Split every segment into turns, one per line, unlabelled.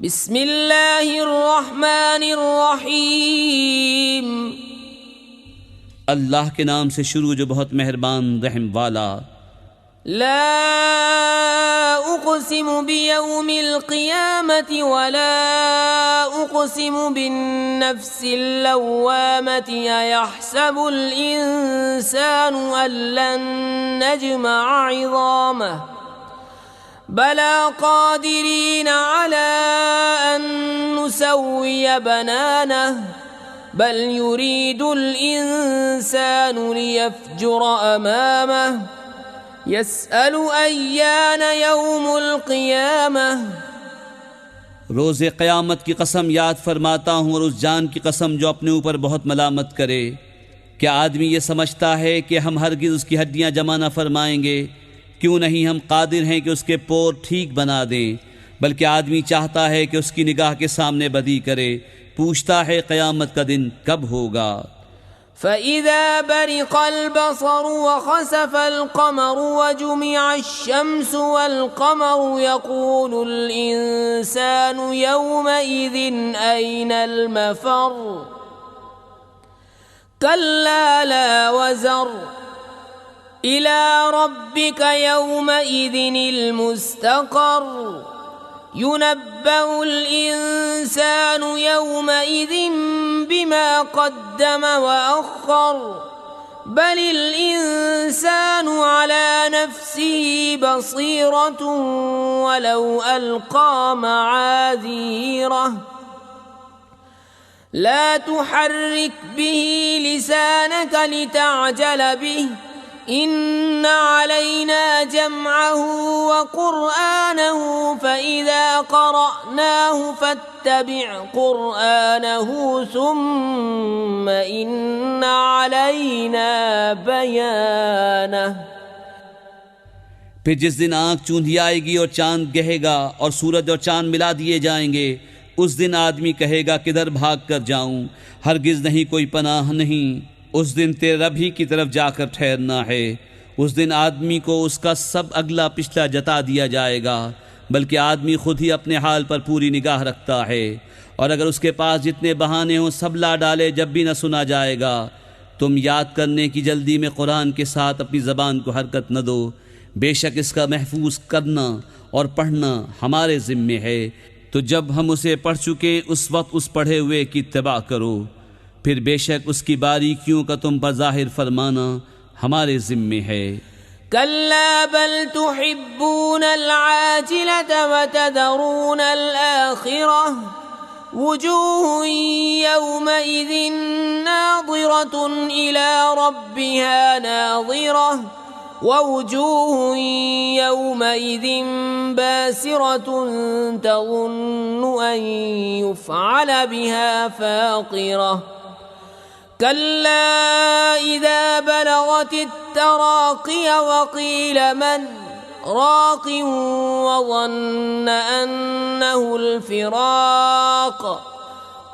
بسم اللہ الرحمن الرحیم
اللہ کے نام سے شروع جو بہت مہربان رحم والا۔
لا اقسم بیوم القیامت ولا اقسم بالنفس اللوامت ایحسب الانسان ان لن نجمع عظامه بلا قادرین علی ان نسوی بنانه بل یرید الانسان لیفجر امامه یسأل ایان یوم القیامہ۔
روز قیامت کی قسم یاد فرماتا ہوں اور اس جان کی قسم جو اپنے اوپر بہت ملامت کرے۔ کیا آدمی یہ سمجھتا ہے کہ ہم ہرگز اس کی ہڈیاں جمع نہ فرمائیں گے؟ کیوں نہیں ہم قادر ہیں کہ اس کے پور ٹھیک بنا دیں، بلکہ آدمی چاہتا ہے کہ اس کی نگاہ کے سامنے بدی کرے۔ پوچھتا ہے قیامت کا دن کب ہوگا؟
فَإِذَا بَرِقَ الْبَصَرُ وَخَسَفَ الْقَمَرُ وَجُمِعَ الشَّمْسُ وَالْقَمَرُ يَقُولُ الْإِنسَانُ يَوْمَئِذٍ أَيْنَ الْمَفَرُّ كَلَّا لَا وَزَرَ إِلَى رَبِّكَ يَوْمَئِذٍ الْمُسْتَقَرُّ يُنَبَّأُ الْإِنسَانُ يَوْمَئِذٍ بِمَا قَدَّمَ وَأَخَّرَ بَلِ الْإِنسَانُ عَلَى نَفْسِهِ بَصِيرَةٌ وَلَوْ أَلْقَى مَعَاذِيرَهُ لَا تُحَرِّكْ بِهِ لِسَانَكَ لِتَعْجَلَ بِهِ إِنَّ عَلَيْنَا جَمْعَهُ وَقُرْآنَهُ فَإِذَا قَرَأْنَاهُ فَاتَّبِعْ قُرْآنَهُ ثُمَّ إِنَّ عَلَيْنَا بَيَانَهُ۔
پھر جس دن آنکھ چوندھی آئے گی اور چاند گہے گا اور سورج اور چاند ملا دیے جائیں گے، اس دن آدمی کہے گا کدھر بھاگ کر جاؤں، ہرگز نہیں کوئی پناہ نہیں۔ اس دن تیرے رب ہی کی طرف جا کر ٹھہرنا ہے۔ اس دن آدمی کو اس کا سب اگلا پچھلا جتا دیا جائے گا، بلکہ آدمی خود ہی اپنے حال پر پوری نگاہ رکھتا ہے، اور اگر اس کے پاس جتنے بہانے ہوں سب لا ڈالے جب بھی نہ سنا جائے گا۔ تم یاد کرنے کی جلدی میں قرآن کے ساتھ اپنی زبان کو حرکت نہ دو، بے شک اس کا محفوظ کرنا اور پڑھنا ہمارے ذمے ہے، تو جب ہم اسے پڑھ چکے اس وقت اس پڑھے ہوئے کی اتباع کرو، پھر بے شک اس کی باریکیوں کا تم پر ظاہر فرمانا ہمارے ذمے ہے۔
كلا بل تحبون العاجلة وتذرون الآخرة وجوه يومئذ ناظرة إلى ربها ناظرة ووجوه يومئذ باسرة تظن أن يفعل بها فاقرة كلا إذا بلغت التراقي وقيل من راق وظن أنه الفراق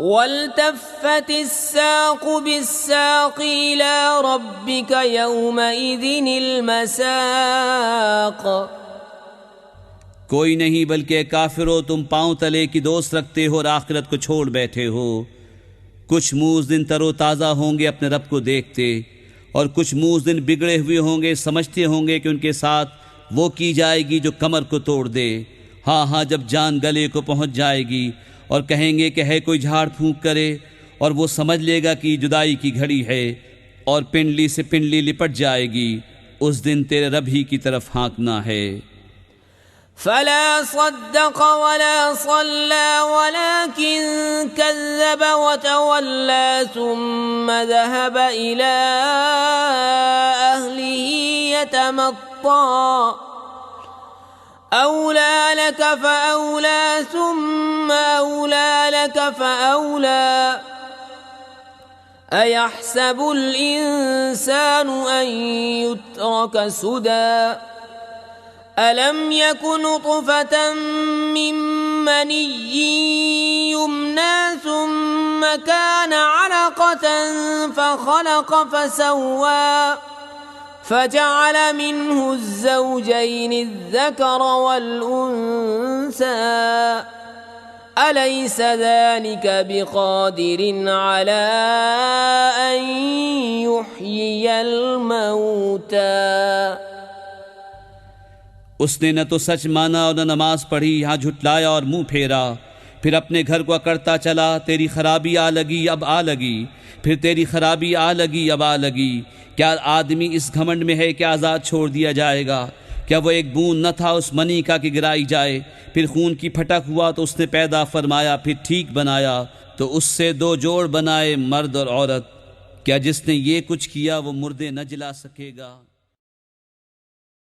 والتفت الساق بالساق إلى ربك يومئذ المساق۔
کوئی نہیں بلکہ کافرو تم پاؤں تلے کی دوست رکھتے ہو اور آخرت کو چھوڑ بیٹھے ہو۔ کچھ منہ اس دن تر و تازہ ہوں گے اپنے رب کو دیکھتے، اور کچھ منہ اس دن بگڑے ہوئے ہوں گے، سمجھتے ہوں گے کہ ان کے ساتھ وہ کی جائے گی جو کمر کو توڑ دے۔ ہاں ہاں جب جان گلے کو پہنچ جائے گی اور کہیں گے کہ ہے کوئی جھاڑ پھونک کرے، اور وہ سمجھ لے گا کہ جدائی کی گھڑی ہے، اور پنڈلی سے پنڈلی لپٹ جائے گی۔ اس دن تیرے رب ہی کی طرف ہانکنا ہے۔
فلا صدق ولا صلى ولكن كذب وتولى ثم ذهب إلى أهله يتمطى أولى لك فأولى ثم أولى لك فأولى أيحسب الإنسان أن يترك سدى أَلَمْ يَكُ نُطْفَةً مِّن مَّنِيٍّ يُمْنَىٰ ثُمَّ كَانَ عَلَقَةً فَخَلَقَ فَسَوَّىٰ فَجَعَلَ مِنْهُ الزَّوْجَيْنِ الذَّكَرَ وَالْأُنثَىٰ أليس ذلك بقادر على أن يحيي الموتى؟
اس نے نہ تو سچ مانا اور نہ نماز پڑھی، یہاں جھٹلایا اور منہ پھیرا، پھر اپنے گھر کو اکڑتا چلا، تیری خرابی آ لگی اب آ لگی، پھر تیری خرابی آ لگی اب آ لگی۔ کیا آدمی اس گھمنڈ میں ہے کہ آزاد چھوڑ دیا جائے گا؟ کیا وہ ایک بوند نہ تھا اس منی کا کہ گرائی جائے؟ پھر خون کی پھٹک ہوا تو اس نے پیدا فرمایا، پھر ٹھیک بنایا تو اس سے دو جوڑ بنائے، مرد اور عورت۔ کیا جس نے یہ کچھ کیا وہ مردے نہ جلا سکے گا؟